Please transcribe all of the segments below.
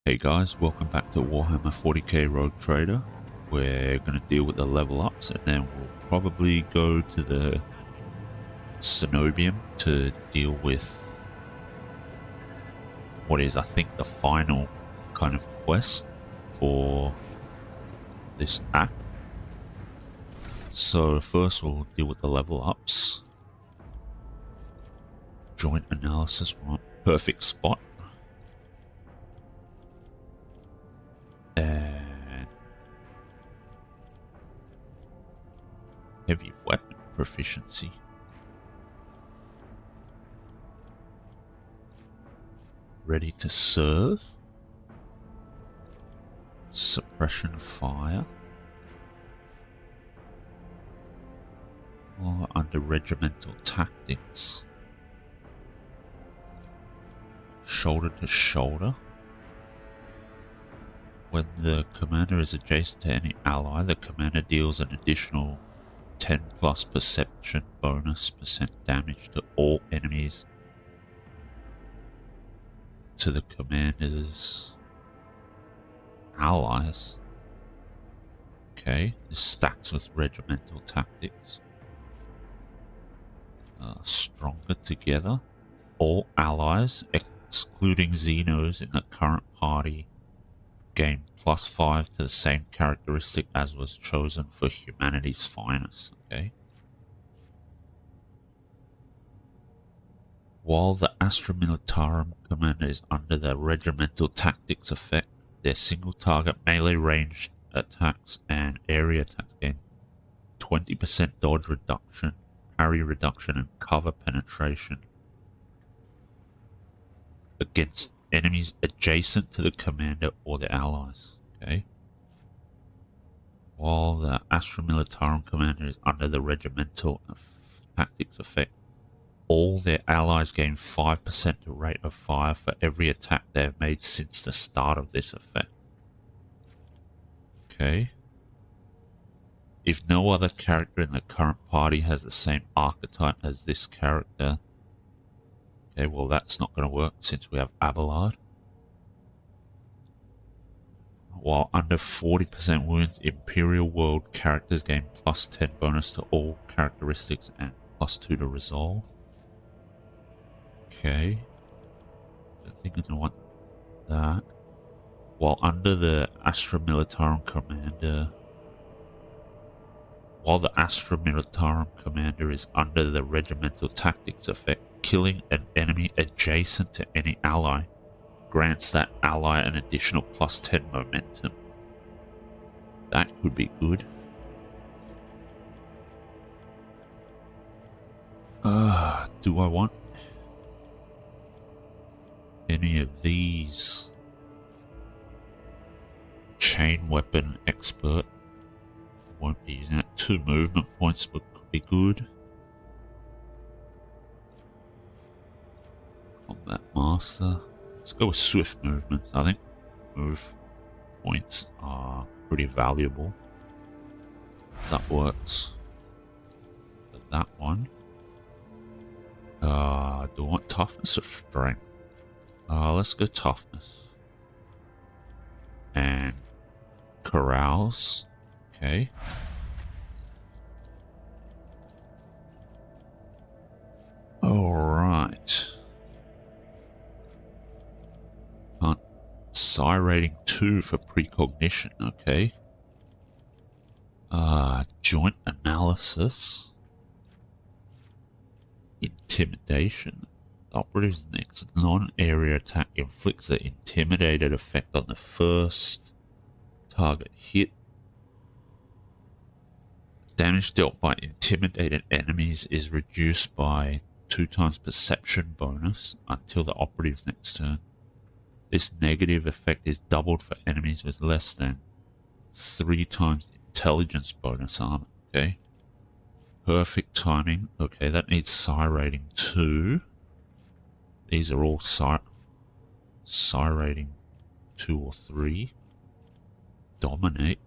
Hey guys, welcome back to Warhammer 40k Rogue Trader. We're going to deal with the level ups and then we'll probably go to the Cenobium to deal with what is, I think, the final kind of quest for this act. So first we'll deal with the level ups. Joint analysis, one perfect spot. And heavy weapon proficiency. Ready to serve. Suppression fire. Or under regimental tactics. Shoulder to shoulder. When the commander is adjacent to any ally, the commander deals an additional 10 plus perception bonus % damage to all enemies to the commander's allies. Okay, this stacks with regimental tactics. Stronger together. All allies, excluding Xenos in the current party, gain +5 to the same characteristic as was chosen for humanity's finest. Okay. While the Astra Militarum commander is under the regimental tactics effect, their single target melee ranged attacks and area attacks gain 20% dodge reduction, parry reduction, and cover penetration against enemies adjacent to the commander or their allies. Okay. While the Astra Militarum commander is under the regimental tactics effect, all their allies gain 5% rate of fire for every attack they have made since the start of this effect. Okay. If no other character in the current party has the same archetype as this character, okay, well that's not going to work since we have Abelard. While under 40% wounds, Imperial World characters gain +10 bonus to all characteristics and +2 to resolve. Okay. I think I don't want that. While under the Astra Militarum commander... While the Astra Militarum commander is under the regimental tactics effect, killing an enemy adjacent to any ally grants that ally an additional +10 momentum. That could be good. Do I want any of these? Chain weapon expert. Won't be using it. 2 movement points but could be good. Combat master. Let's go with swift movements. I think move points are pretty valuable. That works. But that one. Do I want toughness or strength? Let's go toughness. And carouse. Okay. Alright. Psi rating 2 for precognition, okay. Joint analysis. Intimidation. The operative's next non-area attack inflicts the intimidated effect on the first target hit. Damage dealt by intimidated enemies is reduced by 2 times perception bonus until the operative's next turn. This negative effect is doubled for enemies with less than 3 times intelligence bonus armor. Okay. Perfect timing. Okay, that needs psi rating 2. These are all psi rating 2 or 3. Dominate.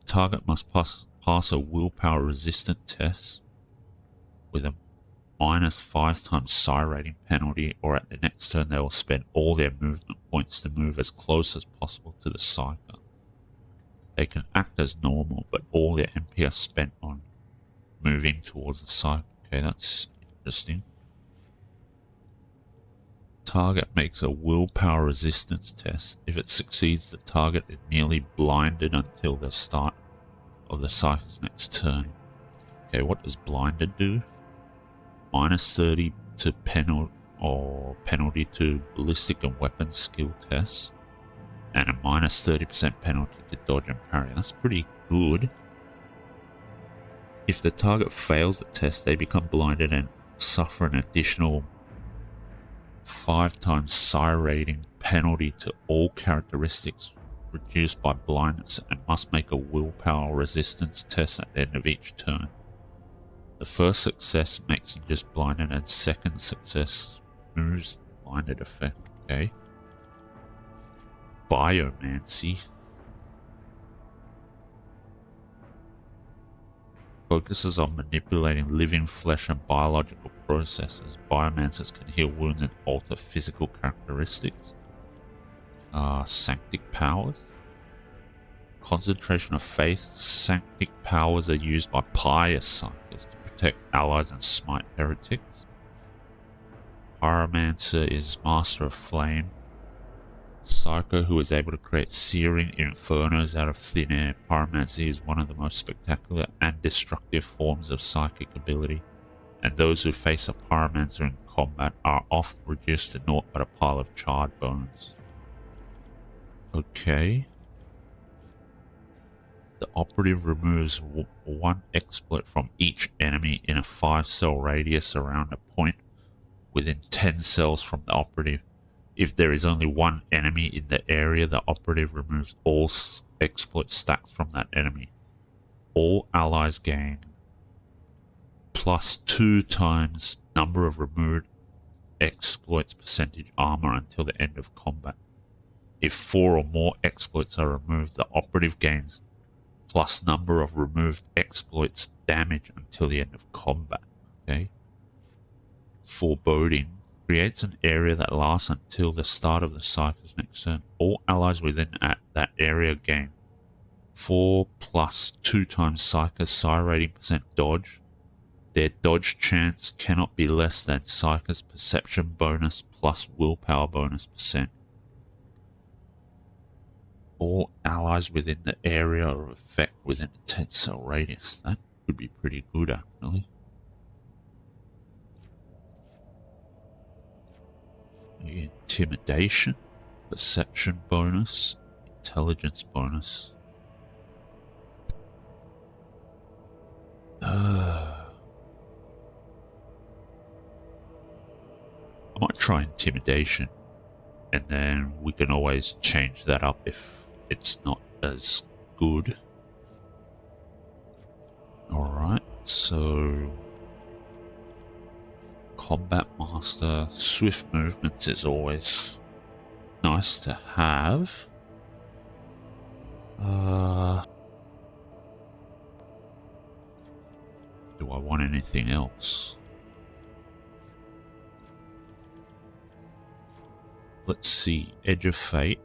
The target must pass a willpower resistant test with a minus 5 times psi rating penalty, or at the next turn they will spend all their movement points to move as close as possible to the Psyker. They can act as normal, but all their MP are spent on moving towards the Psyker. Okay, that's interesting. Target makes a willpower resistance test. If it succeeds, the target is nearly blinded until the start of the Psyker's next turn. Okay, what does blinded do? Minus 30 to penalty to ballistic and weapon skill tests, and a minus 30% penalty to dodge and parry. That's pretty good. If the target fails the test, they become blinded and suffer an additional 5 times psi rating penalty to all characteristics reduced by blindness, and must make a willpower resistance test at the end of each turn. The first success makes them just blinded, and second success removes the blinded effect. Okay. Biomancy focuses on manipulating living flesh and biological processes. Biomancers can heal wounds and alter physical characteristics. Sanctic powers. Concentration of faith. Sanctic powers are used by pious psychers to protect allies and smite heretics. Pyromancer is master of flame. Psycho who is able to create searing infernos out of thin air. Pyromancy is one of the most spectacular and destructive forms of psychic ability, and those who face a pyromancer in combat are often reduced to naught but a pile of charred bones. Okay. The operative removes one exploit from each enemy in a 5-cell radius around a point within 10 cells from the operative. If there is only one enemy in the area, the operative removes all exploit stacks from that enemy. All allies gain plus 2 times number of removed exploits percentage armor until the end of combat. If 4 or more exploits are removed, the operative gains plus number of removed exploits damage until the end of combat. Okay. Foreboding creates an area that lasts until the start of the Psyker's next turn. All allies within that area gain 4 plus 2 times Psyker's psi rating percent dodge. Their dodge chance cannot be less than Psyker's perception bonus plus willpower bonus percent. All allies within the area are effect within a 10-cell radius. That could be pretty good, actually. Intimidation, perception bonus, intelligence bonus. I might try intimidation, and then we can always change that up if it's not as good. Alright, so Combat Master, swift movements is always nice to have. Do I want anything else? Let's see, Edge of Fate.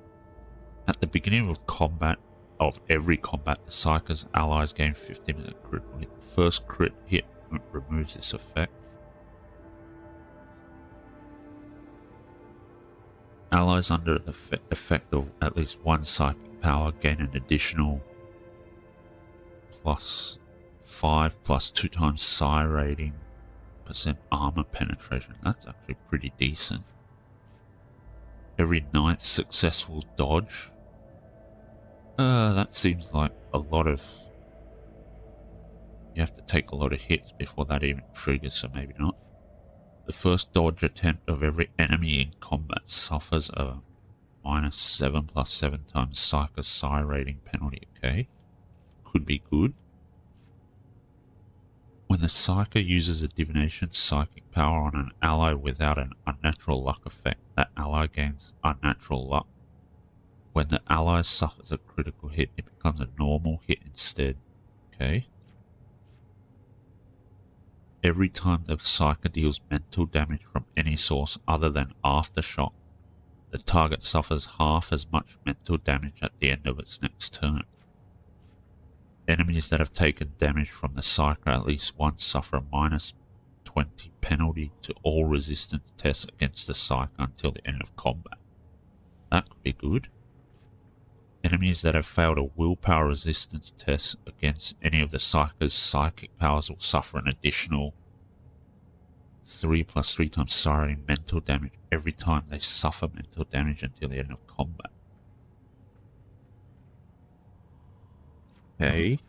At the beginning of every combat, the Psyker's allies gain 50% crit rate. The first crit hit removes this effect. Allies under the effect of at least one psychic power gain an additional plus 5 plus 2 times psi rating percent armor penetration. That's actually pretty decent. Every 9th successful dodge. That seems like a lot of... You have to take a lot of hits before that even triggers, so maybe not. The first dodge attempt of every enemy in combat suffers a minus 7 plus 7 times Psyker psi rating penalty. Okay, could be good. When the Psyker uses a divination psychic power on an ally without an unnatural luck effect, that ally gains unnatural luck. When the ally suffers a critical hit, it becomes a normal hit instead. Okay. Every time the Psyker deals mental damage from any source other than Aftershock, the target suffers half as much mental damage at the end of its next turn. Enemies that have taken damage from the Psyker at least once suffer a -20 penalty to all resistance tests against the Psyker until the end of combat. That could be good. Enemies that have failed a willpower resistance test against any of the Psyker's psychic powers will suffer an additional 3+3 times siren mental damage every time they suffer mental damage until the end of combat. Okay.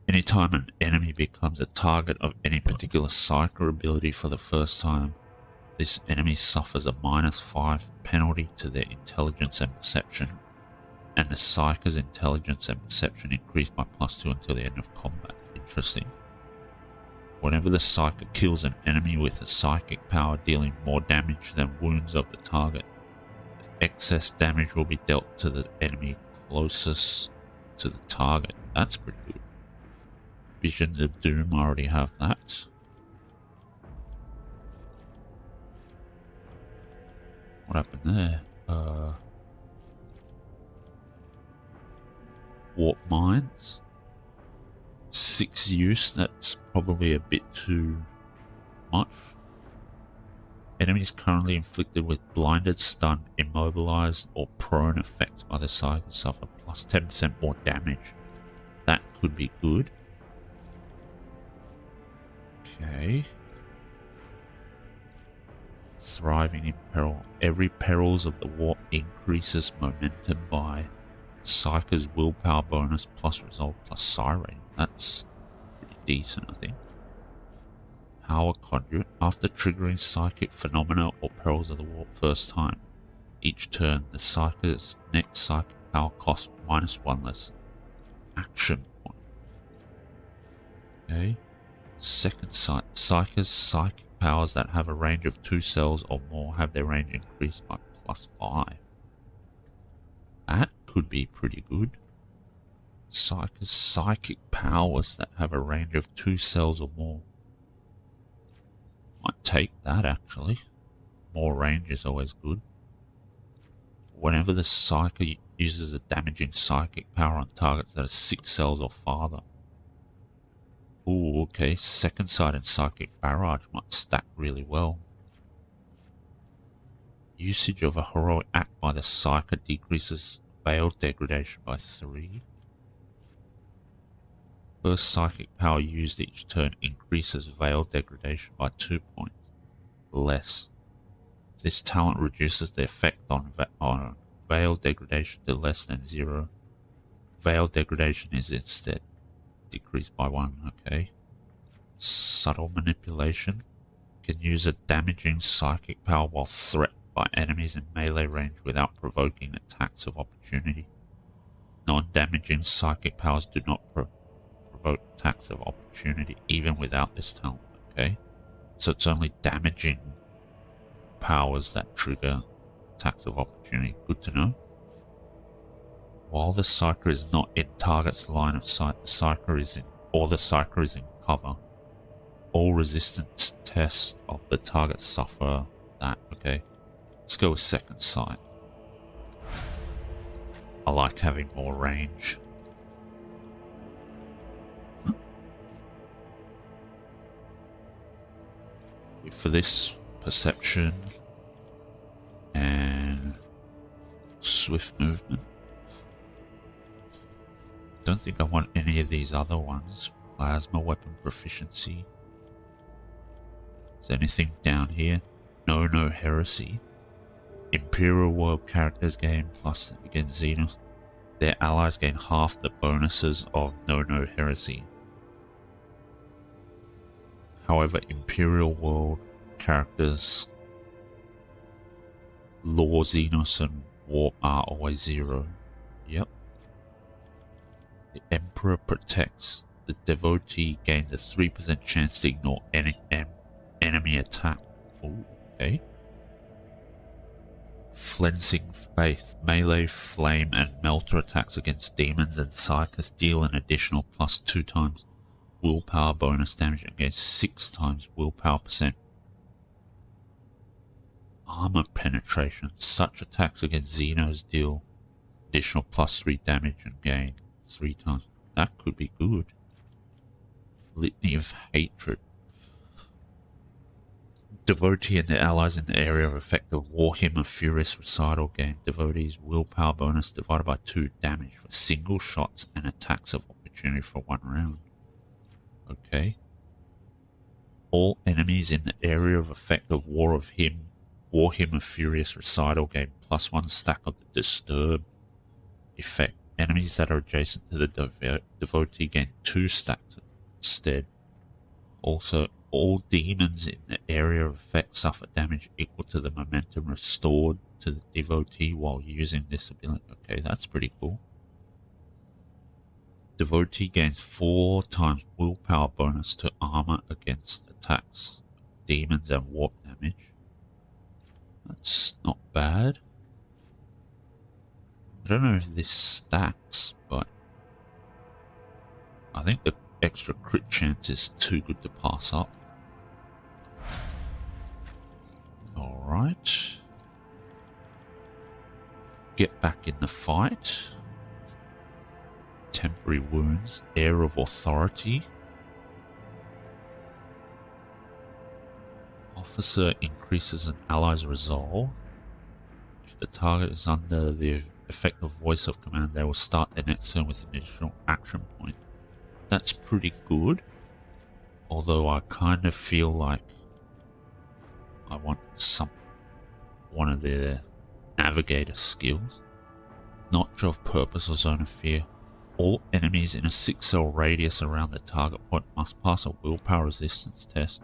Anytime an enemy becomes a target of any particular Psyker ability for the first time, this enemy suffers a -5 penalty to their intelligence and perception, and the Psyker's intelligence and perception increase by +2 until the end of combat. Interesting. Whenever the Psyker kills an enemy with a psychic power dealing more damage than wounds of the target, the excess damage will be dealt to the enemy closest to the target. That's pretty good. Visions of Doom, I already have that. What happened there? Warp Mines. 6 use, that's probably a bit too much. Enemies currently inflicted with blinded, stunned, immobilized, or prone effects by the Psyker suffer +10% more damage. That could be good. Okay. Thriving in peril. Every perils of the warp increases momentum by Psyker's willpower bonus plus resolve plus siren. That's pretty decent, I think. Power Conduit. After triggering psychic phenomena or perils of the warp first time, each turn the Psyker's next psychic power costs -1 less action point. Okay. Second sight. Psyker's psychic powers that have a range of 2 cells or more have their range increased by +5. That could be pretty good. Psyker's psychic powers that have a range of 2 cells or more. Might take that, actually. More range is always good. Whenever the Psyker uses a damaging psychic power on targets that are 6 cells or farther. Ooh, okay. Second sight and psychic barrage might stack really well. Usage of a heroic act by the Psyker decreases veiled degradation by 3. First psychic power used each turn increases veiled degradation by 2 points. Less. This talent reduces the effect on veiled degradation to less than 0. Veiled degradation is instead decreased by 1, okay. Subtle manipulation. Can use a damaging psychic power while threatened by enemies in melee range without provoking attacks of opportunity. Non-damaging psychic powers do not provoke attacks of opportunity even without this talent, okay. So it's only damaging powers that trigger attacks of opportunity. Good to know. While the Psyker is not in target's line of sight, the Psyker is in cover. All resistance tests of the target suffer that. Okay, let's go with second sight. I like having more range. For this, perception and swift movement. Don't think I want any of these other ones. Plasma weapon proficiency. Is there anything down here? No heresy. Imperial World characters gain plus against Xenos. Their allies gain half the bonuses of no heresy. However, Imperial World characters Law, Xenos and Warp are always 0. Yep. The Emperor protects. The devotee gains a 3% chance to ignore any enemy attack. Ooh, okay. Flensing Faith. Melee, flame and melter attacks against demons and psychers deal an additional +2 times willpower bonus damage against 6 times willpower percent. Armor penetration. Such attacks against Xenos deal additional +3 damage and gain 3 times. That could be good. Litany of Hatred. Devotee and their allies in the area of effect of Warhammer Furious Recital gain devotees willpower bonus divided by 2 damage for single shots and attacks of opportunity for 1 round. Okay. All enemies in the area of effect of Warhammer Furious Recital gain +1 stack of the Disturb effect. Enemies that are adjacent to the devotee gain 2 stacks instead. Also, all demons in the area of effect suffer damage equal to the momentum restored to the devotee while using this ability. Okay, that's pretty cool. Devotee gains 4 times willpower bonus to armor against attacks, demons and warp damage. That's not bad. I don't know if this stacks, but I think the extra crit chance is too good to pass up. Alright. Get back in the fight. Temporary wounds. Air of authority. Officer increases an ally's resolve. If the target is under the effect of voice of command, they will start their next turn with an additional action point. That's pretty good. Although I kind of feel like I want one of their navigator skills. Notch of Purpose or Zone of Fear. All enemies in a 6-cell radius around the target point must pass a willpower resistance test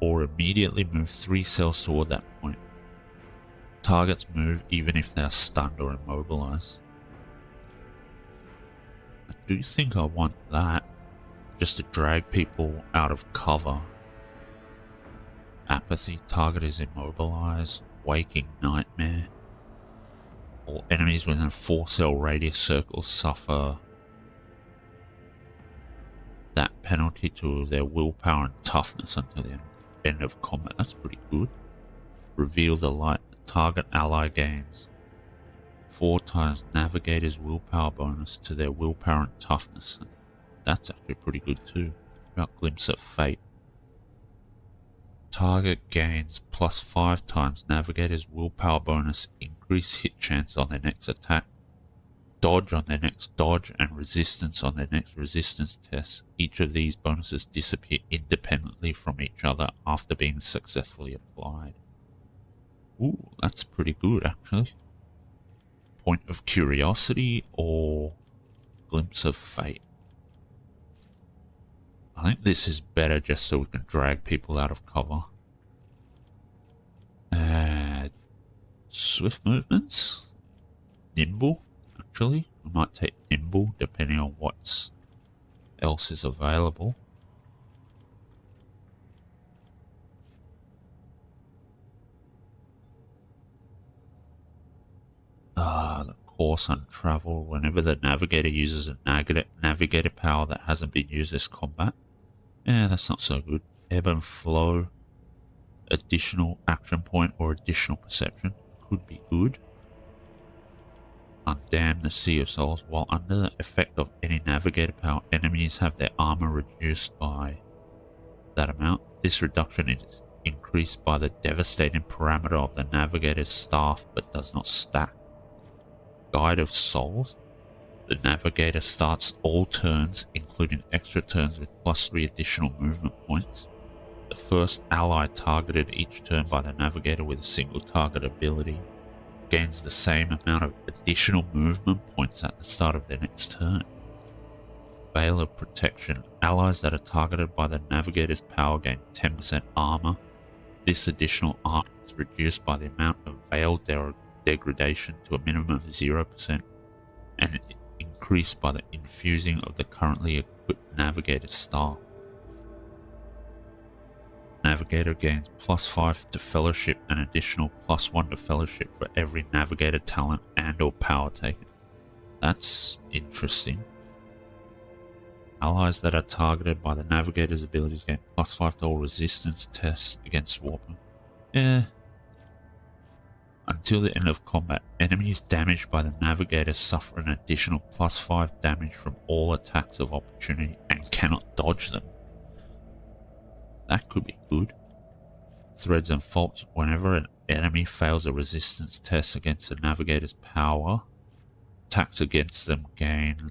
or immediately move 3 cells toward that point. Targets move even if they are stunned or immobilized. I do think I want that, just to drag people out of cover. Apathy. Target is immobilized. Waking Nightmare. All enemies within a 4-cell radius circle suffer that penalty to their willpower and toughness until the end of combat. That's pretty good. Reveal the Light. The target ally gains 4 times Navigator's willpower bonus to their willpower and toughness. That's actually pretty good too. About Glimpse of Fate. Target gains +5 times Navigator's willpower bonus, increase hit chance on their next attack, dodge on their next dodge, and resistance on their next resistance test. Each of these bonuses disappear independently from each other after being successfully applied. Ooh, that's pretty good actually. Point of Curiosity or Glimpse of Fate. I think this is better just so we can drag people out of cover. Swift movements? Nimble, actually. I might take Nimble depending on what else is available. The course on travel. Whenever the navigator uses a navigator power that hasn't been used this combat. Yeah, that's not so good. Ebb and Flow. Additional action point or additional perception. Could be good. Undam the Sea of Souls. While under the effect of any navigator power, enemies have their armor reduced by that amount. This reduction is increased by the devastating parameter of the navigator's staff but does not stack. Guide of Souls. The navigator starts all turns, including extra turns, with +3 additional movement points. The first ally targeted each turn by the navigator with a single target ability gains the same amount of additional movement points at the start of their next turn. Veil of Protection. Allies that are targeted by the navigator's power gain 10% armor. This additional armor is reduced by the amount of veil degradation to a minimum of 0% and increased by the infusing of the currently equipped navigator's staff. Navigator gains +5 to Fellowship and additional +1 to Fellowship for every navigator talent and or power taken. That's interesting. Allies that are targeted by the navigator's abilities gain +5 to all resistance tests against warping. Until the end of combat, enemies damaged by the navigator suffer an additional +5 damage from all attacks of opportunity and cannot dodge them. That could be good. Threads and faults. Whenever an enemy fails a resistance test against the navigator's power, attacks against them gain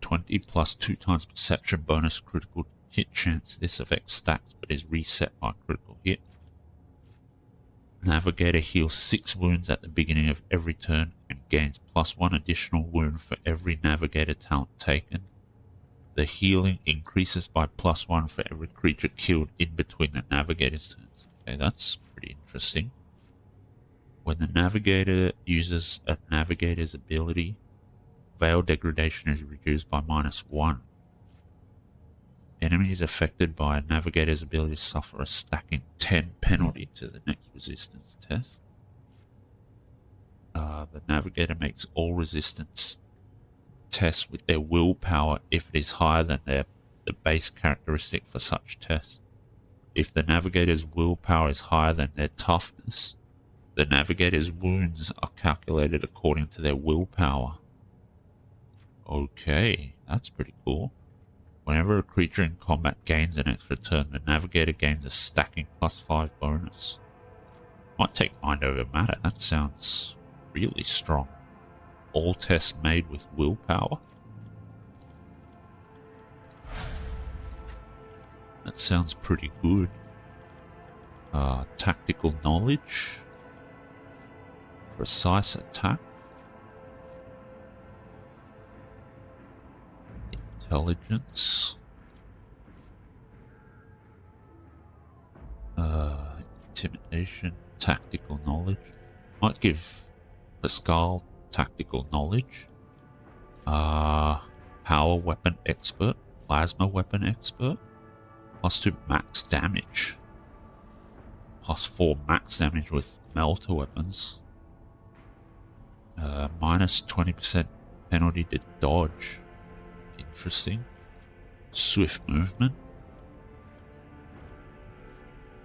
20 plus 2 times perception bonus critical hit chance. This affects stacks but is reset by critical hit. Navigator heals 6 wounds at the beginning of every turn and gains +1 additional wound for every navigator talent taken. The healing increases by +1 for every creature killed in between the navigator's turns. Okay, that's pretty interesting. When the navigator uses a navigator's ability, Veil degradation is reduced by -1. Enemies affected by a navigator's ability suffer a stacking 10 penalty to the next resistance test. The navigator makes all resistance tests with their willpower if it is higher than the base characteristic for such tests. If the navigator's willpower is higher than their toughness, the navigator's wounds are calculated according to their willpower. Okay, that's pretty cool. Whenever a creature in combat gains an extra turn, the navigator gains a stacking +5 bonus. Might take mind over matter. That sounds really strong. All tests made with willpower. That sounds pretty good. Tactical knowledge. Precise attack. Intelligence. Intimidation. Tactical knowledge. Might give Pascal tactical knowledge. Power weapon expert. Plasma weapon expert. +2 max damage. +4 max damage with melter weapons. -20% penalty to dodge. Interesting. Swift movement.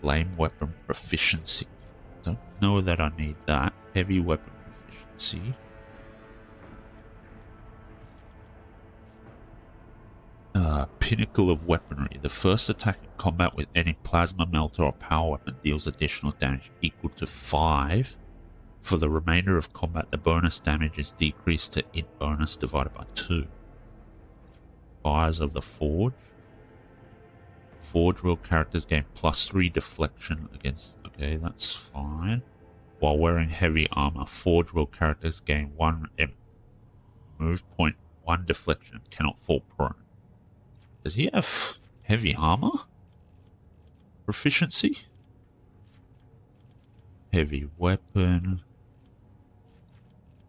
Lame weapon proficiency. Don't know that I need that. Heavy weapon proficiency. Pinnacle of weaponry. The first attack in combat with any plasma melter or power weapon deals additional damage equal to 5. For the remainder of combat, the bonus damage is decreased to int bonus divided by 2. Fires of the Forge. Forge will characters gain +3 deflection against... Okay, that's fine. While wearing heavy armor, Forge will characters gain 1 move point, 1 deflection, and cannot fall prone. Does he have heavy armor? Proficiency? Heavy weapon.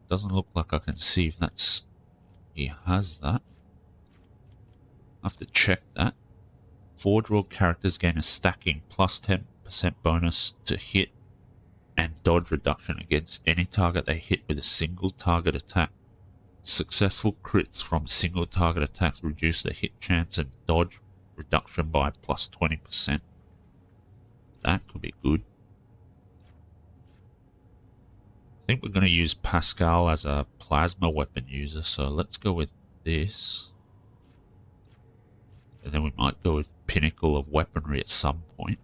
Doesn't look like I can see if that's... He has that. I have to check that. Forge will characters gain a stacking +10% bonus to hit and dodge reduction against any target they hit with a single target attack. Successful crits from single target attacks reduce the hit chance and dodge reduction by +20%. That could be good. I think we're going to use Pascal as a plasma weapon user, so let's go with this. And then we might go with Pinnacle of Weaponry at some point.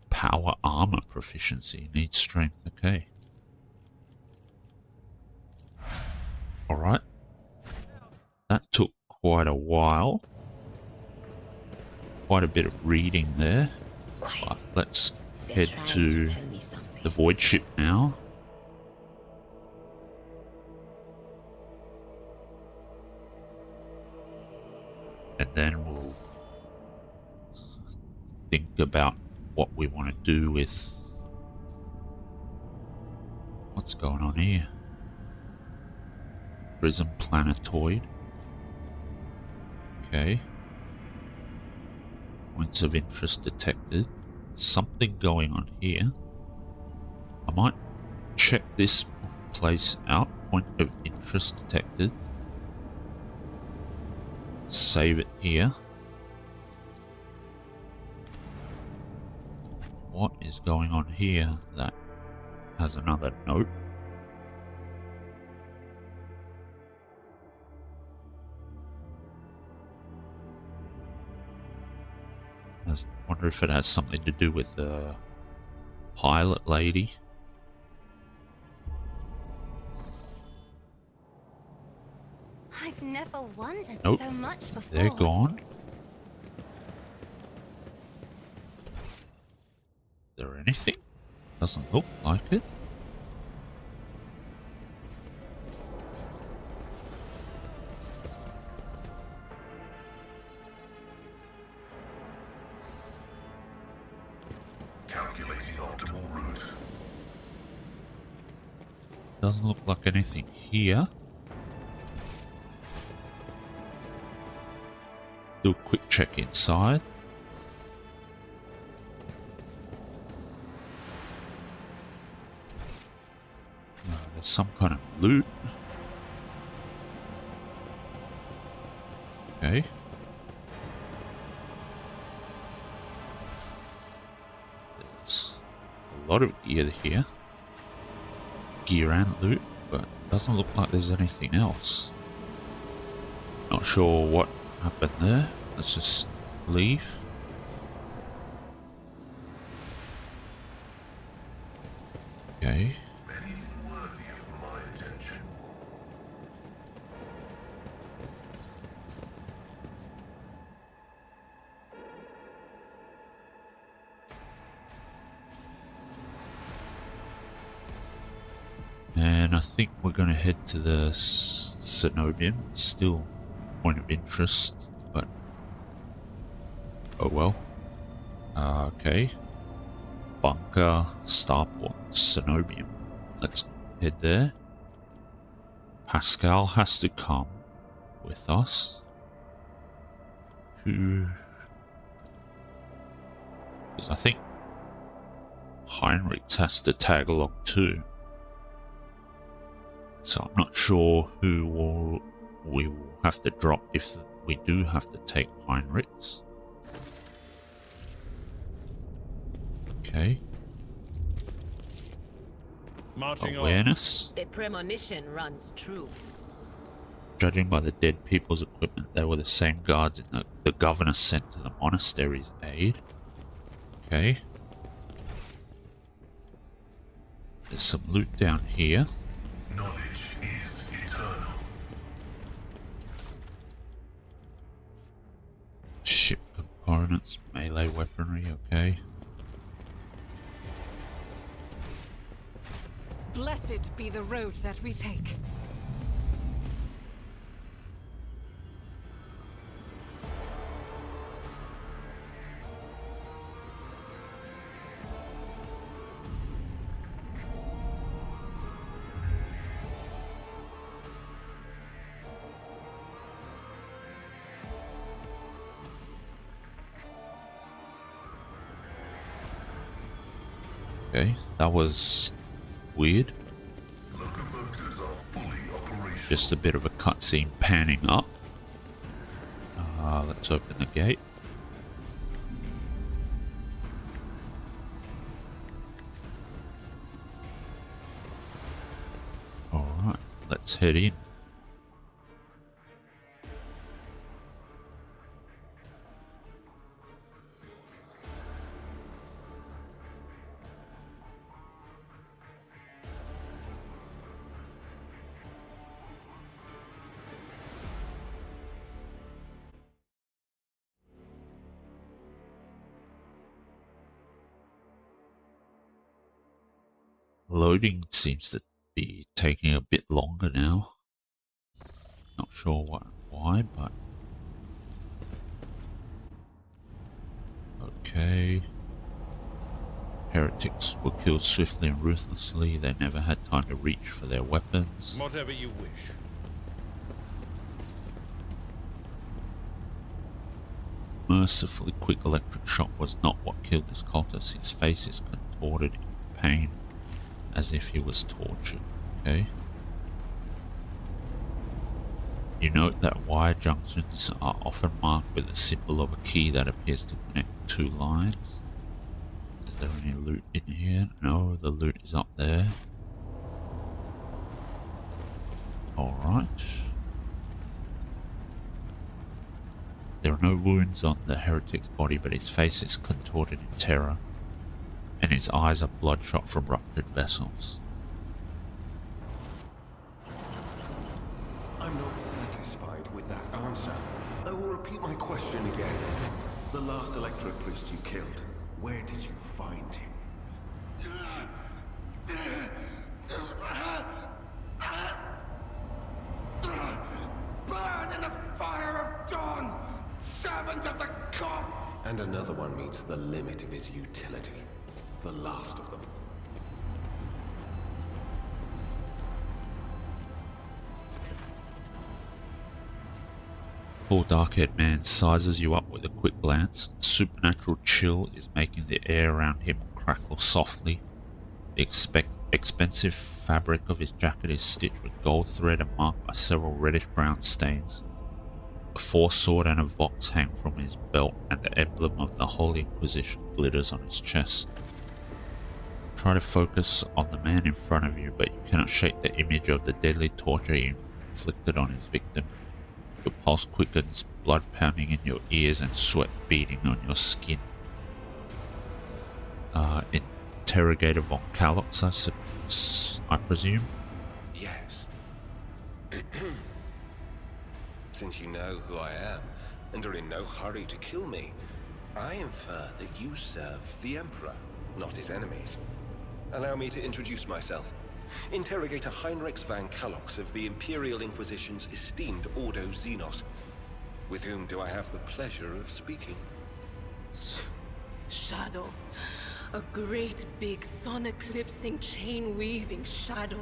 Power armor proficiency. Needs strength. Okay. Alright. That took quite a while. Quite a bit of reading there. But let's head to the Void Ship now. And then we'll think about what we want to do with... What's going on here? Prism Planetoid. Okay. Points of interest detected. Something going on here. I might check this place out. Point of interest detected. save it here. What is going on here that has another note? I wonder if it has something to do with the pilot lady. I've never wondered Nope. so much before. They're gone. Is there anything? Doesn't look like it. Calculating optimal route. Doesn't look like anything here. Do a quick check inside. There's some kind of loot. Okay. There's a lot of gear here. Gear and loot, but doesn't look like there's anything else. Not sure what happened there. Let's just leave. Okay. Anything worthy of my attention. And I think we're going to head to the Cenobium. Still point of interest, but oh well. Okay. Bunker, Starport, Cenobium. Let's head there. Pascal has to come with us. Because I think Heinrix has to tag along too. So I'm not sure who we will have to drop if we do have to take Heinrix. Okay. Marching Awareness. The premonition runs true. Judging by the dead people's equipment, they were the same guards the governor sent to the monastery's aid. Okay. There's some loot down here. Knowledge is eternal. Ship components, melee weaponry, okay. Blessed be the road that we take. Okay, that was weird. Locomotives are fully operational. Just a bit of a cutscene panning up. Let's open the gate. Alright, let's head in. Loading seems to be taking a bit longer now. Not sure why, but okay. Heretics were killed swiftly and ruthlessly. They never had time to reach for their weapons. Whatever you wish. Mercifully quick electric shock was not what killed this cultist. His face is contorted in pain, as if he was tortured. Okay. You note that wire junctions are often marked with a symbol of a key that appears to connect two lines. Is there any loot in here? No, the loot is up there. Alright. There are no wounds on the heretic's body, but his face is contorted in terror, and his eyes are bloodshot from ruptured vessels. I'm not satisfied with that answer. I will repeat my question again. The last electro priest you killed, where did you find him? Burn in the fire of dawn, servant of the god! And another one meets the limit of his utility. The last of them. Poor dark-haired man sizes you up with a quick glance. A supernatural chill is making the air around him crackle softly. The expensive fabric of his jacket is stitched with gold thread and marked by several reddish-brown stains. A foresword and a vox hang from his belt, and the emblem of the Holy Inquisition glitters on his chest. Try to focus on the man in front of you, but you cannot shake the image of the deadly torture he inflicted on his victim. Your pulse quickens, blood pounding in your ears and sweat beading on your skin. Interrogator Van Calox, I presume? Yes. Since you know who I am, and are in no hurry to kill me, I infer that you serve the Emperor, not his enemies. Allow me to introduce myself. Interrogator Heinrix Van Calox of the Imperial Inquisition's esteemed Ordo Xenos. With whom do I have the pleasure of speaking? Shadow. A great big sun-eclipsing, chain-weaving shadow.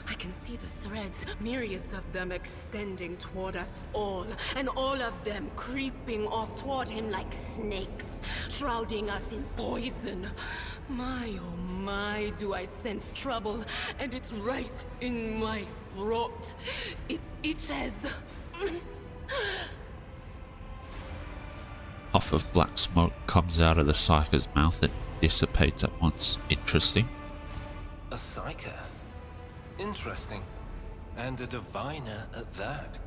I can see the threads, myriads of them extending toward us all, and all of them creeping off toward him like snakes, shrouding us in poison. My, oh my, do I sense trouble, and it's right in my throat. It itches. Puff of black smoke comes out of the psyker's mouth and dissipates at once. Interesting. A psyker? Interesting. And a diviner at that.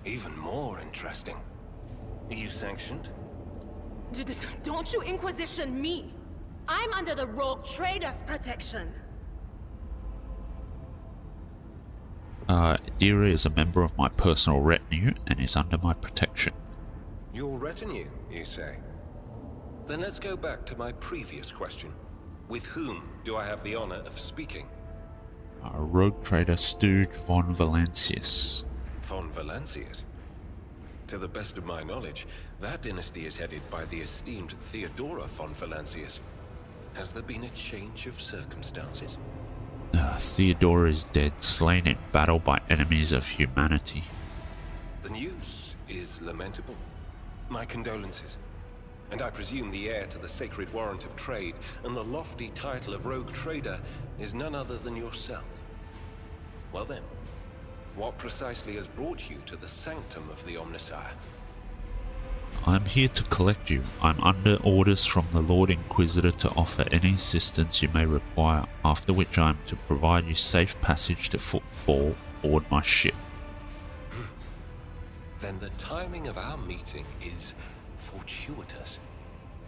Even more interesting. Are you sanctioned? Don't you Inquisition me! I'm under the rogue trader's protection. Dira is a member of my personal retinue and is under my protection. Your retinue, you say? Then let's go back to my previous question. With whom do I have the honor of speaking? Rogue trader Stooge von Valancius. Von Valancius? To the best of my knowledge, that dynasty is headed by the esteemed Theodora von Valancius. Has there been a change of circumstances? Theodora is dead, slain in battle by enemies of humanity. The news is lamentable. My condolences. And I presume the heir to the sacred warrant of trade and the lofty title of rogue trader is none other than yourself. Well then, what precisely has brought you to the sanctum of the Omnissiah? I'm here to collect you. I'm under orders from the Lord Inquisitor to offer any assistance you may require, after which I am to provide you safe passage to footfall aboard my ship. Then the timing of our meeting is fortuitous.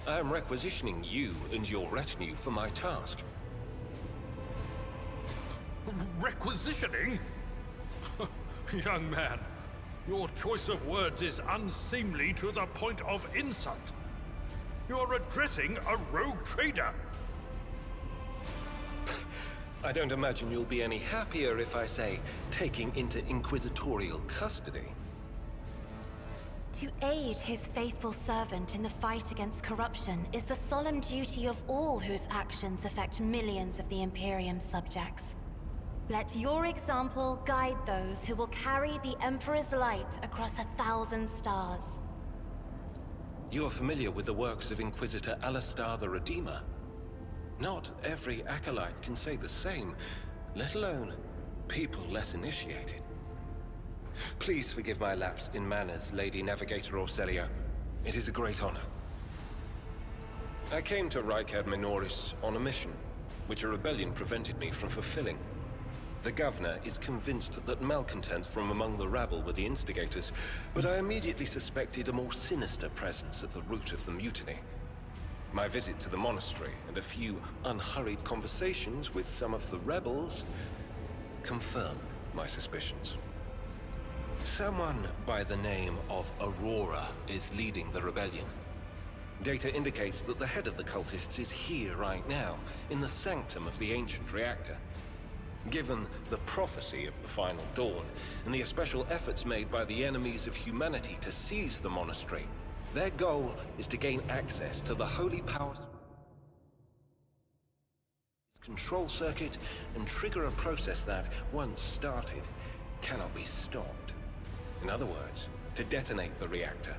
I am requisitioning you and your retinue for my task. Requisitioning? Young man, your choice of words is unseemly to the point of insult. You're addressing a rogue trader. I don't imagine you'll be any happier if I say taking into inquisitorial custody. To aid his faithful servant in the fight against corruption is the solemn duty of all whose actions affect millions of the Imperium's subjects. Let your example guide those who will carry the Emperor's light across 1,000 stars. You are familiar with the works of Inquisitor Alistar the Redeemer. Not every acolyte can say the same, let alone people less initiated. Please forgive my lapse in manners, Lady Navigator Orselio. It is a great honor. I came to Rykad Minoris on a mission, which a rebellion prevented me from fulfilling. The governor is convinced that malcontents from among the rabble were the instigators, but I immediately suspected a more sinister presence at the root of the mutiny. My visit to the monastery and a few unhurried conversations with some of the rebels confirmed my suspicions. Someone by the name of Aurora is leading the rebellion. Data indicates that the head of the cultists is here right now, in the sanctum of the ancient reactor. Given the prophecy of the final dawn, and the special efforts made by the enemies of humanity to seize the monastery, their goal is to gain access to the holy powers control circuit and trigger a process that, once started, cannot be stopped. In other words, to detonate the reactor,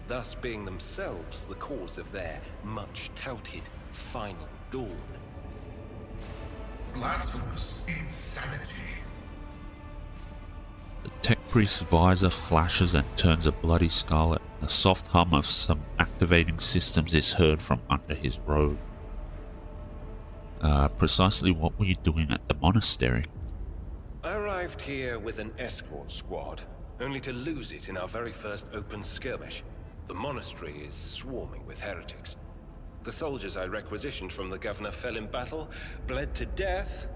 thus being themselves the cause of their much-touted final dawn. Blasphemous insanity. The tech priest's visor flashes and turns a bloody scarlet. A soft hum of some activating systems is heard from under his robe. Precisely what were you doing at the monastery? I arrived here with an escort squad, only to lose it in our very first open skirmish. The monastery is swarming with heretics. The soldiers I requisitioned from the governor fell in battle, bled to death,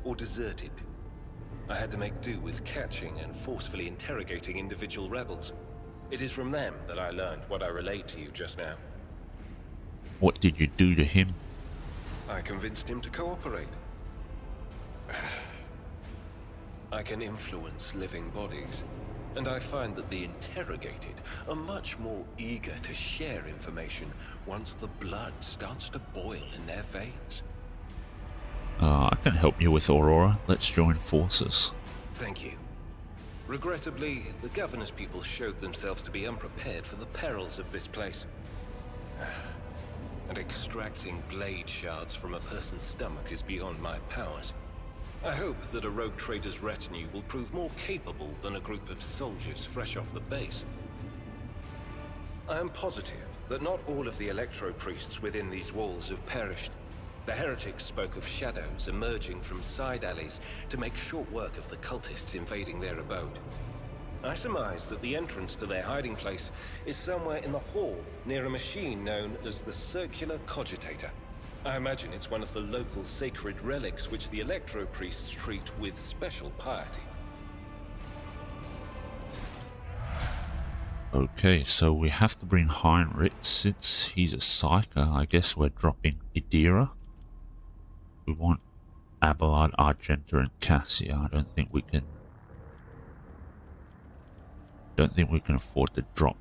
or deserted. I had to make do with catching and forcefully interrogating individual rebels. It is from them that I learned what I relayed to you just now. What did you do to him? I convinced him to cooperate. I can influence living bodies, and I find that the interrogated are much more eager to share information once the blood starts to boil in their veins. I can help you with Aurora. Let's join forces. Thank you. Regrettably, the governor's people showed themselves to be unprepared for the perils of this place. And extracting blade shards from a person's stomach is beyond my powers. I hope that a rogue trader's retinue will prove more capable than a group of soldiers fresh off the base. I am positive that not all of the electro-priests within these walls have perished. The heretics spoke of shadows emerging from side alleys to make short work of the cultists invading their abode. I surmise that the entrance to their hiding place is somewhere in the hall, near a machine known as the Circular Cogitator. I imagine it's one of the local sacred relics which the electro-priests treat with special piety. Okay, so we have to bring Heinrix. Since he's a psyker, I guess we're dropping Idira. We want Abelard, Argenta, and Cassia. I don't think we can afford to drop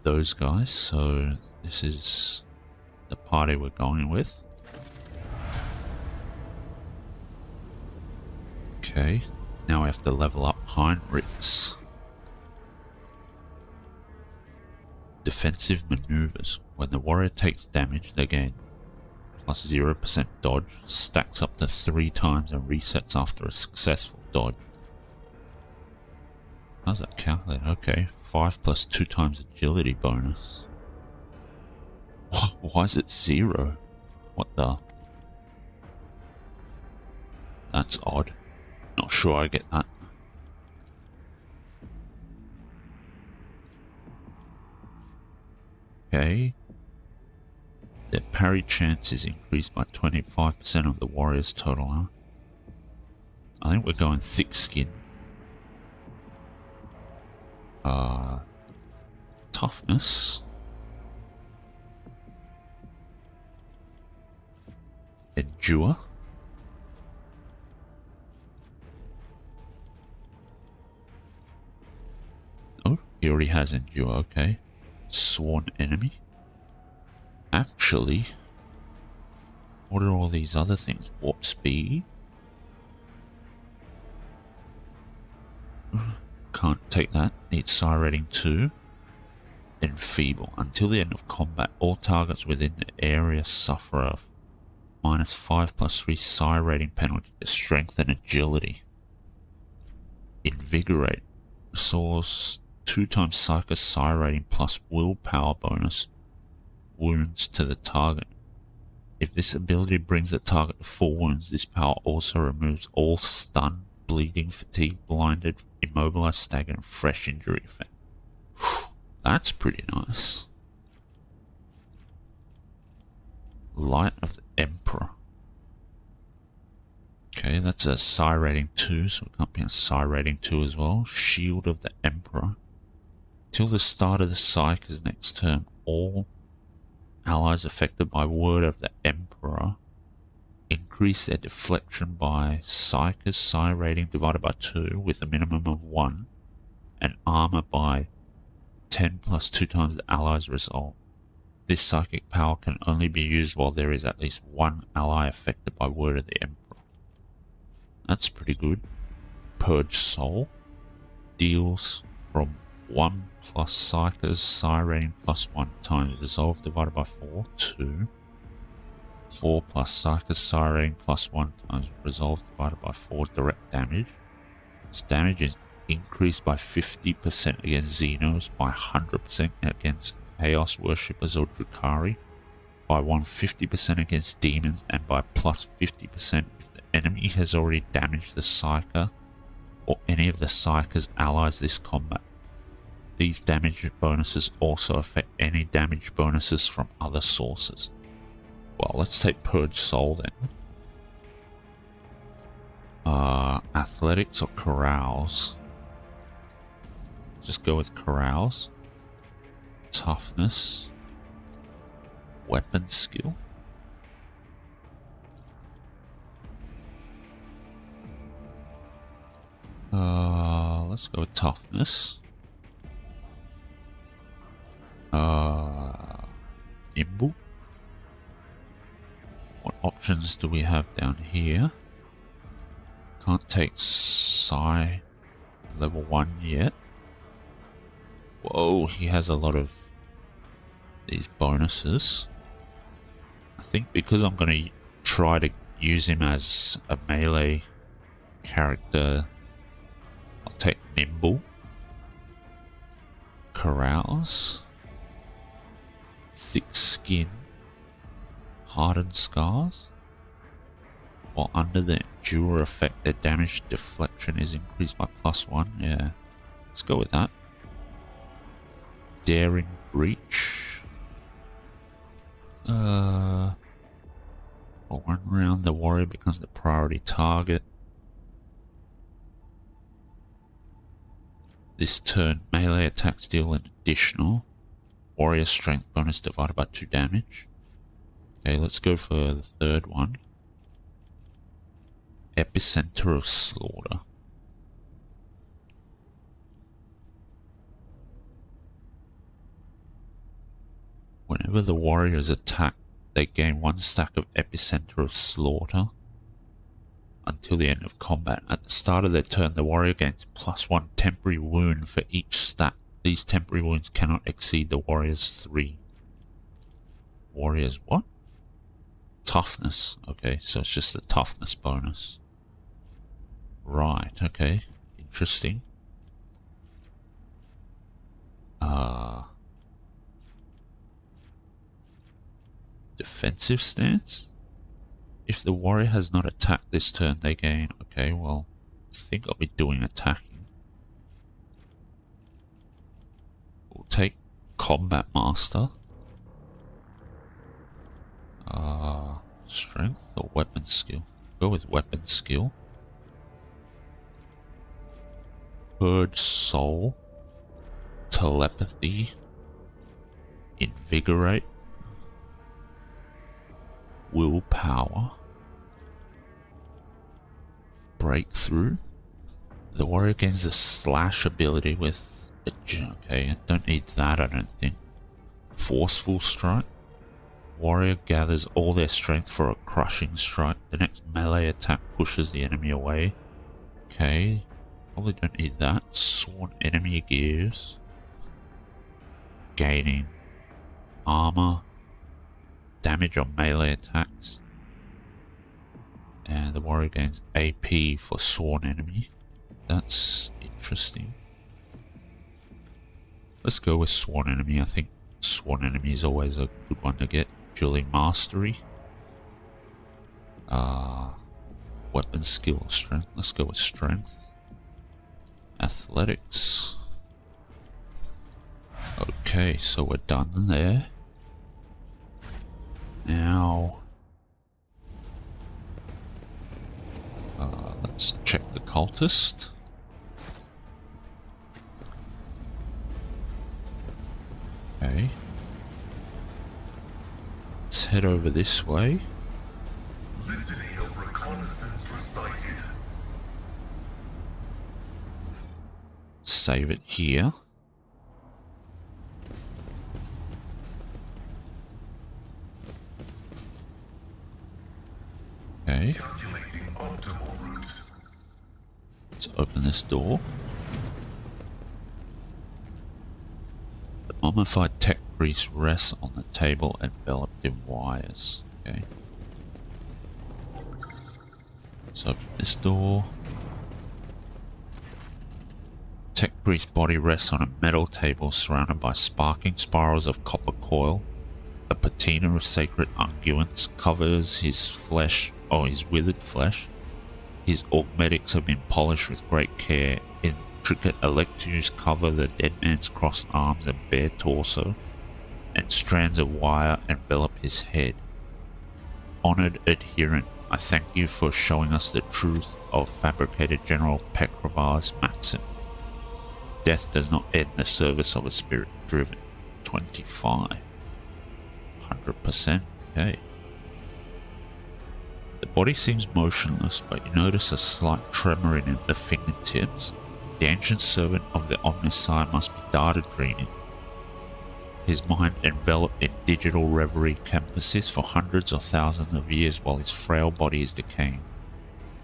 those guys, so this is the party we're going with. Okay, now we have to level up Heinrix. Defensive maneuvers. When the warrior takes damage, they gain plus 0% dodge, stacks up to 3 times and resets after a successful dodge. How's that calculate? Okay, 5 plus 2 times agility bonus. Why is it 0? What the? That's odd. Not sure I get that. Okay. Their parry chance is increased by 25% of the warrior's total armor. I think we're going thick skin. Toughness. Endure. Oh, he already has endure, okay. Sworn enemy. Actually, what are all these other things? Warp speed? Can't take that. Need psi rating 2. Enfeeble. Until the end of combat, all targets within the area suffer a -5 plus 3 psi rating penalty to strength and agility. Invigorate. Source 2 times Psycho Psi rating plus willpower bonus wounds to the target. If this ability brings the target to 4 wounds, this power also removes all stun, bleeding, fatigue, blinded, immobilized, staggered, and fresh injury effect. That's pretty nice. Light of the Emperor. Okay, that's a Psi rating 2, so it can't be a Psi rating 2 as well. Shield of the Emperor. Till the start of the Psyker's next turn, all allies affected by Word of the Emperor increase their deflection by Psyker's Psi rating divided by 2 with a minimum of 1, and armor by 10 plus 2 times the ally's result. This psychic power can only be used while there is at least one ally affected by Word of the Emperor. That's pretty good. Purge Soul deals from 1 plus Psyker's Psi rating plus 1 times resolve divided by 4 to 4 plus Psyker's Psi rating plus 1 times resolve divided by 4 direct damage. This damage is increased by 50% against Xenos, by 100% against Chaos Worshippers or Drukhari, by 150% against demons, and by plus 50% if the enemy has already damaged the Psyker or any of the Psyker's allies this combat. These damage bonuses also affect any damage bonuses from other sources. Well, let's take Purge Soul then. Athletics or Carouse? Just go with Carouse. Toughness. Weapon skill. Let's go with toughness. Nimble. What options do we have down here? Can't take Psi level 1 yet. Whoa, he has a lot of these bonuses. I think because I'm going to try to use him as a melee character, I'll take Nimble, Carouse, Thick Skin, Hardened Scars. While under the Endure effect, their damage deflection is increased by +1. Yeah, let's go with that. Daring Breach. For 1 round, the warrior becomes the priority target. This turn, melee attacks deal an additional warrior strength bonus divided by 2 damage. Okay, let's go for the third one. Epicenter of Slaughter. Whenever the warrior is attacked, they gain 1 stack of Epicenter of Slaughter until the end of combat. At the start of their turn, the warrior gains +1 temporary wound for each stack. These temporary wounds cannot exceed the warrior's 3. Warrior's what? Toughness. Okay, so it's just the toughness bonus. Right, okay. Interesting. Defensive stance? If the warrior has not attacked this turn, they gain... Okay, well, I think I'll be doing attacking. We'll take Combat Master. Strength or weapon skill? Go with weapon skill. Purge Soul. Telepathy. Invigorate. Willpower. Breakthrough. The warrior gains a slash ability with a... Okay, I don't need that, I don't think. Forceful Strike. Warrior gathers all their strength for a crushing strike. The next melee attack pushes the enemy away. Okay, probably don't need that. Sworn Enemy Gears. Gaining armor. Damage on melee attacks. And the warrior gains AP for Sworn Enemy. That's interesting. Let's go with Sworn Enemy. I think Sworn Enemy is always a good one to get. Dueling Mastery. Weapon skill or strength. Let's go with Strength. Athletics. Okay, so we're done there. Now, let's check the cultist. Okay. Let's head over this way. Litany of reconnaissance recited. Save it here. Okay. Calculating optimal route. Let's open this door. The mummified tech priest rests on the table enveloped in wires. Okay. Let's open this door. Tech priest's body rests on a metal table surrounded by sparking spirals of copper coil. A patina of sacred unguents covers his flesh, or his withered flesh. His augmetics have been polished with great care. Intricate electrodes cover the dead man's crossed arms and bare torso, and strands of wire envelop his head. Honored adherent, I thank you for showing us the truth of fabricated General Pekravar's maxim. Death does not end the service of a spirit driven. 25. 100%. Okay. The body seems motionless, but you notice a slight tremor in the fingertips. The ancient servant of the Omnissiah must be data dreaming. His mind enveloped in digital reverie can persist for hundreds or thousands of years while his frail body is decaying.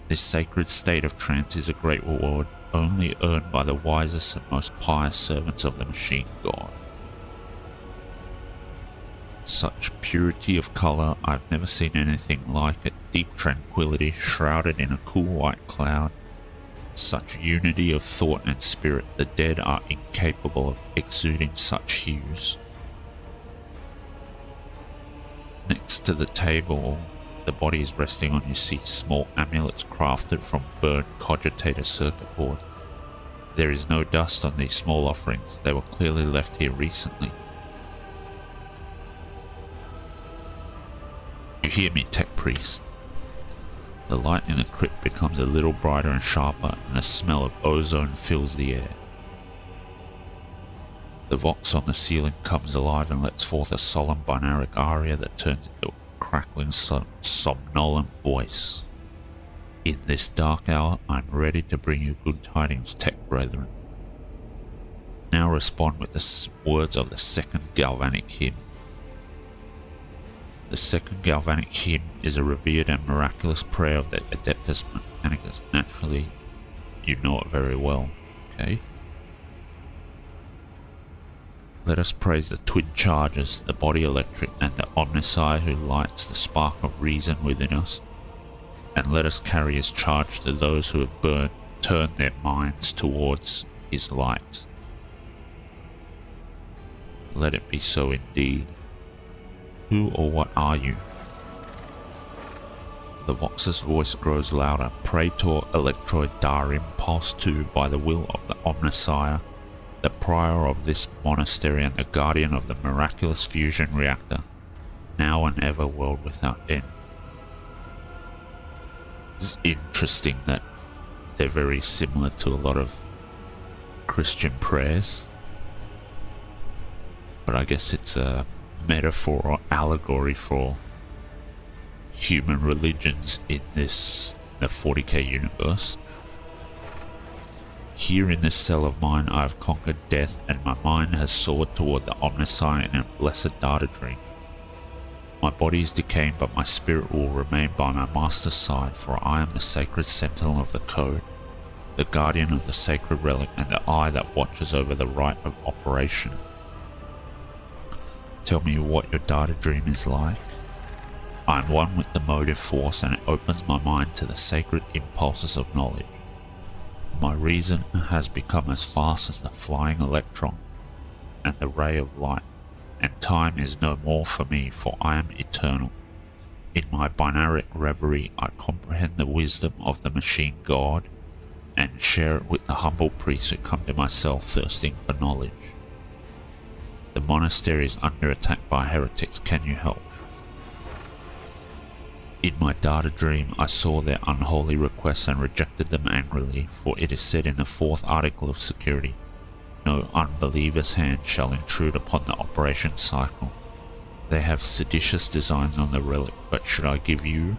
This sacred state of trance is a great reward only earned by the wisest and most pious servants of the machine god. Such purity of color, I've never seen anything like it. Deep tranquility shrouded in a cool white cloud. Such unity of thought and spirit, the dead are incapable of exuding such hues. Next to the table, the body is resting on, you see small amulets crafted from burned cogitator circuit board. There is no dust on these small offerings, they were clearly left here recently. You hear me, tech priest? The light in the crypt becomes a little brighter and sharper, and the smell of ozone fills the air. The vox on the ceiling comes alive and lets forth a solemn binaric aria that turns into a crackling, somnolent voice. In this dark hour, I'm ready to bring you good tidings, tech brethren. Now respond with the words of the second galvanic hymn. The second galvanic hymn is a revered and miraculous prayer of the Adeptus Mechanicus. Naturally, you know it very well, okay? Let us praise the twin charges, the body electric and the Omnissiah who lights the spark of reason within us. And let us carry his charge to those who have turned their minds towards his light. Let it be so indeed. Who or what are you? The Vox's voice grows louder. Praetor Electroid Dar Impulse 2 by the will of the Omnissiah, the prior of this monastery and the guardian of the miraculous fusion reactor, now and ever, world without end. It's interesting that they're very similar to a lot of Christian prayers, but I guess it's a metaphor or allegory for human religions in the 40k universe. Here in this cell of mine I have conquered death, and my mind has soared toward the Omnissiah in a blessed data dream. My body is decaying, but my spirit will remain by my master's side, for I am the sacred sentinel of the code, the guardian of the sacred relic, and the eye that watches over the right of operation. Tell me what your data dream is like. I am one with the motive force, and it opens my mind to the sacred impulses of knowledge. My reason has become as fast as the flying electron. and the ray of light, and time is no more for me, for I am eternal. In my binaric reverie I comprehend the wisdom of the machine god, and share it with the humble priests who come to my cell thirsting for knowledge. The monastery is under attack by heretics, can you help? In my data dream I saw their unholy requests and rejected them angrily, for it is said in the 4th article of security, no unbeliever's hand shall intrude upon the operation cycle. They have seditious designs on the relic, but should I give you,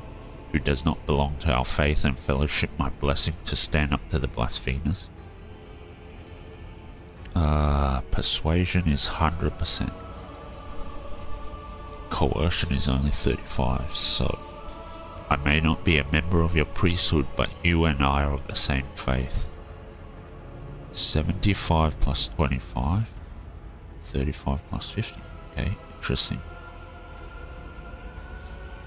who does not belong to our faith and fellowship, my blessing to stand up to the blasphemers? Persuasion is 100%. Coercion is only 35, so I may not be a member of your priesthood, but you and I are of the same faith. 75 plus 25, 35 plus 50. Okay, interesting.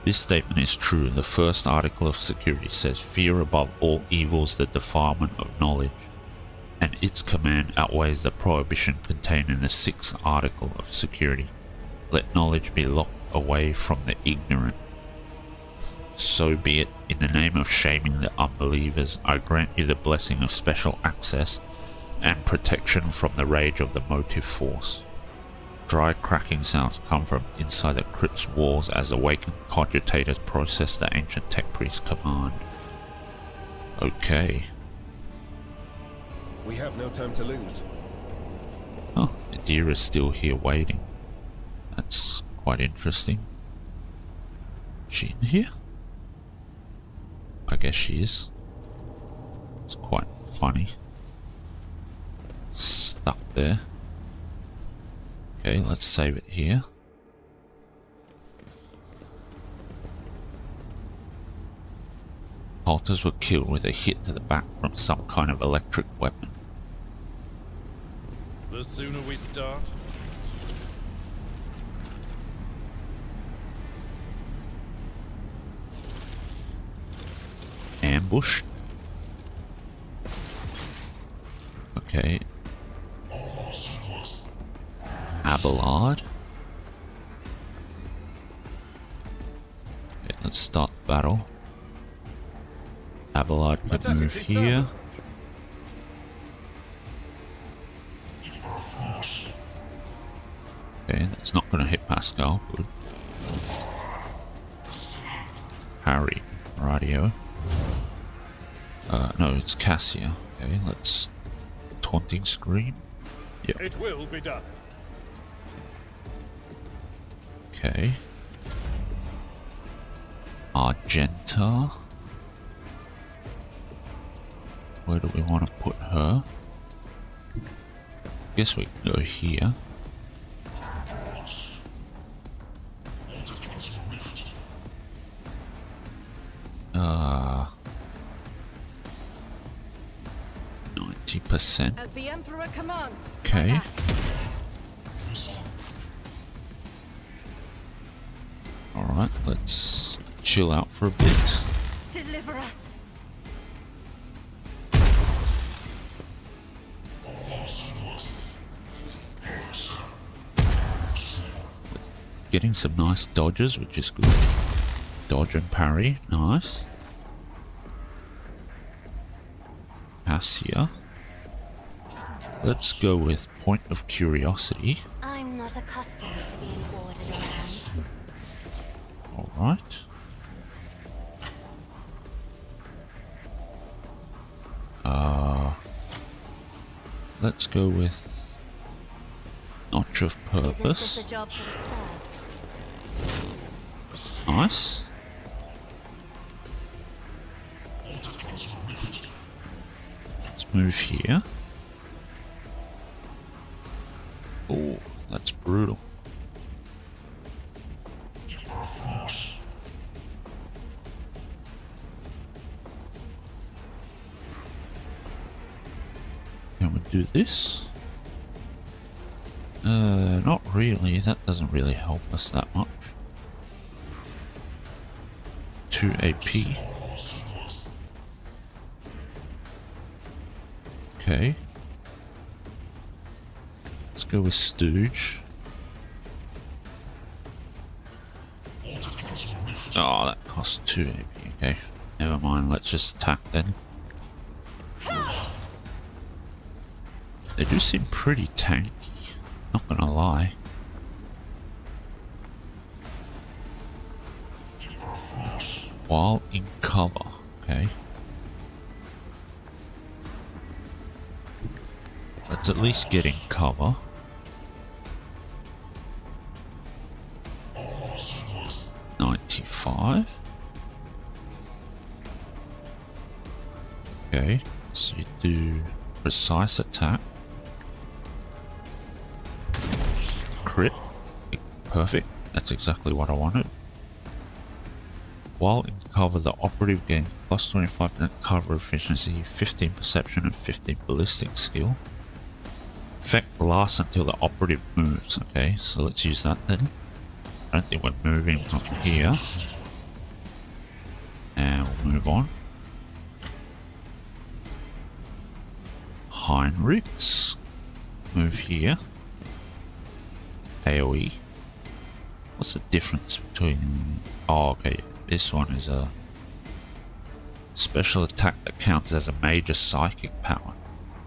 This statement is true. The 1st article of security says, fear above all evils the defilement of knowledge, and its command outweighs the prohibition contained in the 6th article of security. Let knowledge be locked away from the ignorant. So be it. In the name of shaming the unbelievers, I grant you the blessing of special access and protection from the rage of the motive force. Dry cracking sounds come from inside the crypt's walls as awakened cogitators process the ancient tech priest's command. Okay. We have no time to lose. Oh, Adira's still here waiting. That's quite interesting. Is she in here? I guess she is. It's quite funny. Stuck there. Okay, let's save it here. Cultists were killed with a hit to the back from some kind of electric weapon. The sooner we start, Ambushed. Okay. Abelard. Okay, let's start the battle. Abelard could move here. Okay, that's not going to hit Pascal. Good. Harry. Radio. No, it's Cassia. Okay, let's... Taunting Scream. Yep. it will be done. Okay. Argenta. Where do we want to put her? Guess we can go here. Uh, 90%. As the Emperor commands. Okay. Alright, let's chill out for a bit. Deliver us. Getting some nice dodges, which is good. Dodge and parry, nice. Cassia. Let's go with Point of Curiosity. I'm not accustomed to being ordered around. Alright. Let's go with Notch of Isn't Purpose. this a job that serves? Nice. Let's move here. Oh, that's brutal. Can we do this? Not really. That doesn't really help us that much. 2 AP. Okay. Let's go with Stooge. Oh, that costs 2 AP. Okay, never mind. Let's just attack then. They do seem pretty tanky, not gonna lie. While in cover, okay. Let's at least get in cover. $95. Okay, so you do precise attack. Crit. Perfect. That's exactly what I wanted. While in cover, the operative gains plus 25% cover efficiency, 15 perception, and 15 ballistic skill. Effect lasts until the operative moves. Okay, so let's use that then. I don't think we're moving from here. And we'll move on. Heinrix. Move here. AoE. What's the difference between... Oh, okay. This one is a special attack that counts as a major psychic power.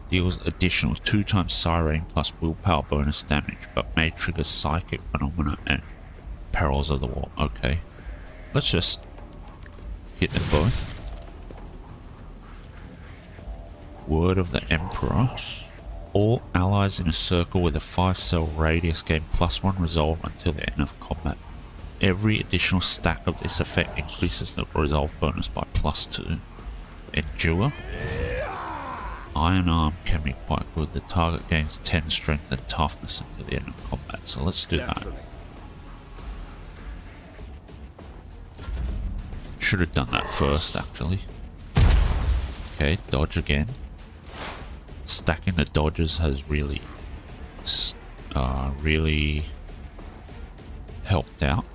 Deals additional 2 times Siren plus willpower bonus damage, but may trigger psychic phenomena and perils of the war. Okay. Let's just hit them both. Word of the Emperor. All allies in a circle with a 5-cell radius gain +1 resolve until the end of combat. Every additional stack of this effect increases the resolve bonus by +2. Endure. Iron Arm can be quite good. The target gains 10 strength and toughness until the end of combat. So let's do that. Should have done that first, actually. Okay, dodge again. Stacking the dodges has really helped out.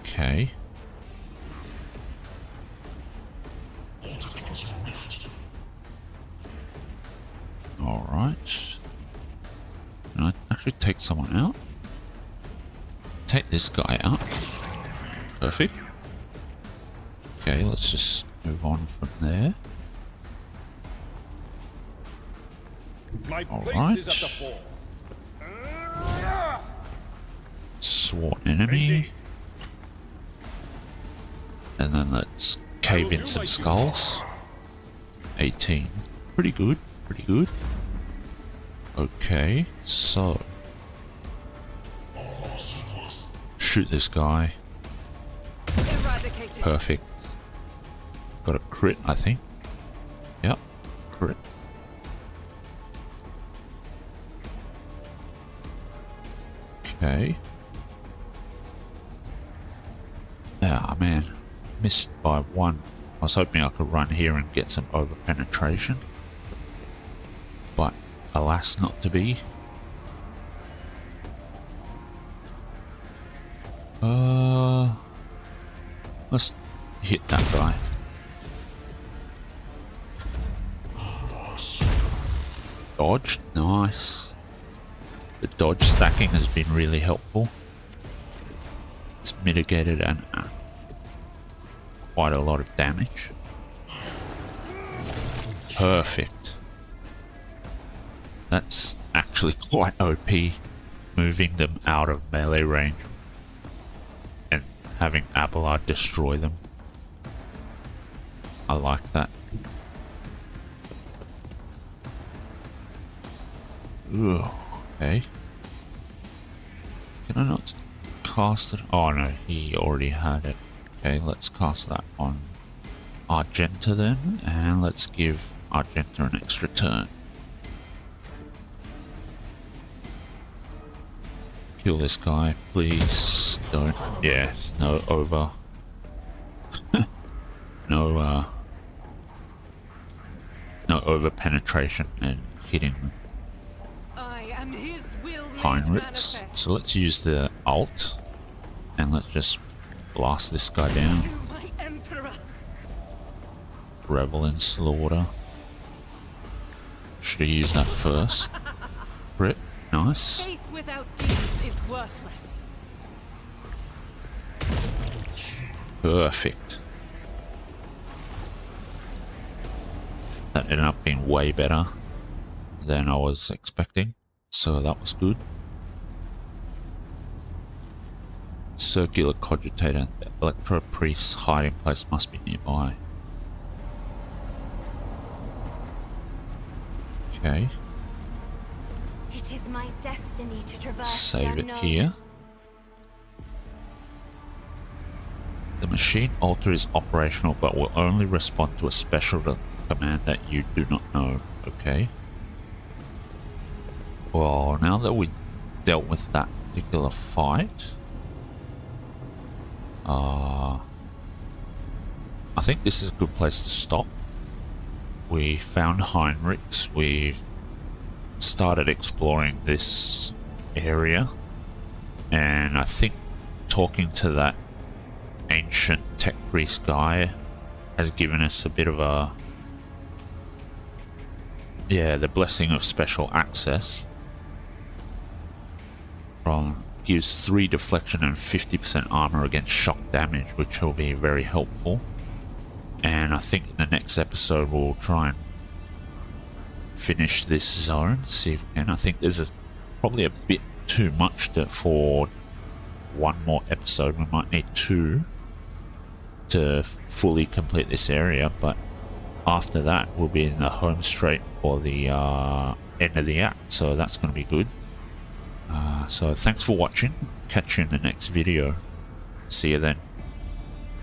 Okay. Alright. Can I actually take someone out? Take this guy out. Perfect. Okay, let's just move on from there. Alright. Sworn enemy. And then let's cave in some skulls. 18. Pretty good, pretty good. Okay, so shoot this guy. Perfect. Got a crit, I think. Yep, crit. Okay. Ah, man. Missed by 1. I was hoping I could run here and get some over penetration. But alas, not to be. Let's hit that guy. Dodge, nice. The dodge stacking has been really helpful. It's mitigated and quite a lot of damage. Perfect. That's actually quite OP, moving them out of melee range and having Abelard destroy them. I like that. Ugh, okay. Can I not cast it? Oh no, he already had it. Okay, let's cast that on Argenta then, and let's give Argenta an extra turn. Kill this guy, please. Don't. Yeah, no over. No over penetration and hitting Heinrix. So let's use the ult and let's just blast this guy down. Revel in slaughter. Should have used that first. Crit. Nice. Faith without deeds is worthless. Perfect. That ended up being way better than I was expecting, so that was good. Circular cogitator. The electro priest's hiding place must be nearby. Okay. It is my destiny to traverse Save the it unknown. here. The machine altar is operational but will only respond to a special command that you do not know. Okay. Well, now that we dealt with that particular fight, I think this is a good place to stop. We found Heinrix. We've started exploring this area, and I think talking to that ancient tech priest guy has given us a bit of a, yeah, the blessing of special access. Gives 3 deflection and 50% armor against shock damage, which will be very helpful. And I think in the next episode we'll try and finish this zone, see if we can. I think there's probably a bit too much for one more episode. We might need 2 to fully complete this area, but after that we'll be in the home straight for the end of the act, so that's going to be good. So thanks for watching. Catch you in the next video. See you then.